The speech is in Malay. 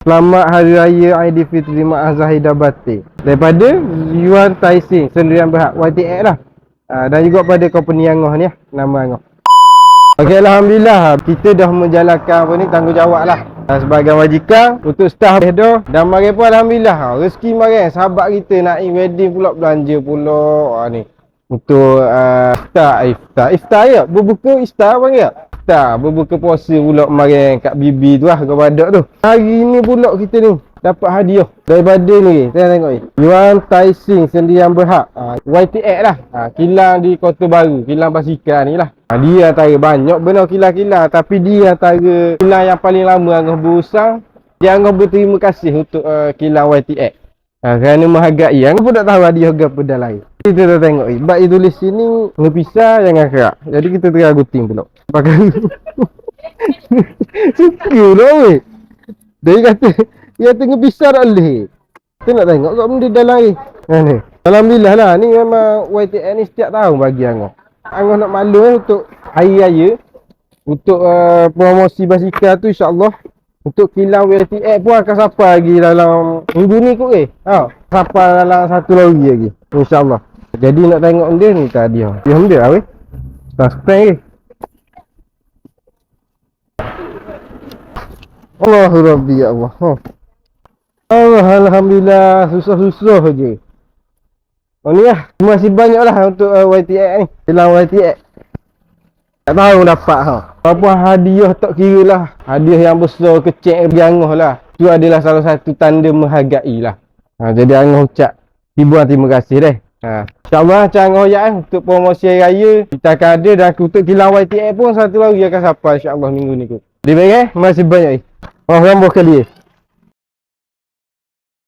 Selamat Hari Raya Aidilfitri Maaf Zahidah Batik daripada Yuan Tai Sing Sendirian Berhad YTX lah. Dan juga pada company Angoh ni lah, nama Angoh. Okey, Alhamdulillah kita dah menjalankan apa ni, tanggungjawab lah sebagai majikan untuk staff dah. Dan mari pun Alhamdulillah rezeki mari sahabat kita nak wedding pula, belanja pula ni untuk iftar ya, berbuka iftar panggil iftar, berbuka puasa pula mari kat bibi tu lah, kat badak tu. Hari ni pula kita ni dapat hadiah daripada ni, tengok ni, Yuan Tai Sing Sendirian Berhad, YTX lah, kilang di Kota Baru, kilang basikal ni lah. Dia antara banyak benar kilang-kilang, tapi dia antara kilang yang paling lama Angoh berusaha. Dia Angoh berterima kasih untuk kilang YTX kerana menghargai. Angoh pun tak tahu hadiah apa dah lain. Kita dah tengok ni, sebab dia tulis sini ngepisah jangan kerak, jadi kita tengah guting pula pakai suka lah weh. Dia kata ngepisah tak boleh. Kita nak tengok kat benda dah lain ni. Alhamdulillah lah, ni memang YTX ni setiap tahun bagi Angoh. Angoh nak malu untuk hari raya, untuk promosi basikal tu, insyaAllah untuk kilang YTX pun akan sampai lagi dalam minggu ni kot sampai dalam 1 lori lagi insyaAllah. Jadi nak tengok benda ni tadi dia benda lah weh, subscribe Allahu Rabbi ya Allah. Alhamdulillah, susah-susah je. Ni lah, terima kasih banyak lah untuk YTX ni, kilang YTX. Tak tahu dapat apa hadiah, tak kira lah hadiah yang besar kecil bagi Angoh lah. Itu adalah salah satu tanda menghargai lah. Jadi Angoh ucap ribuan terima kasih deh. InsyaAllah macam Angoh ya untuk promosi hari raya kita akan ada, dan untuk kilang YTX pun 1 lagi akan sampai insyaAllah minggu ni kot. Terima kasih banyak. Rambuh kali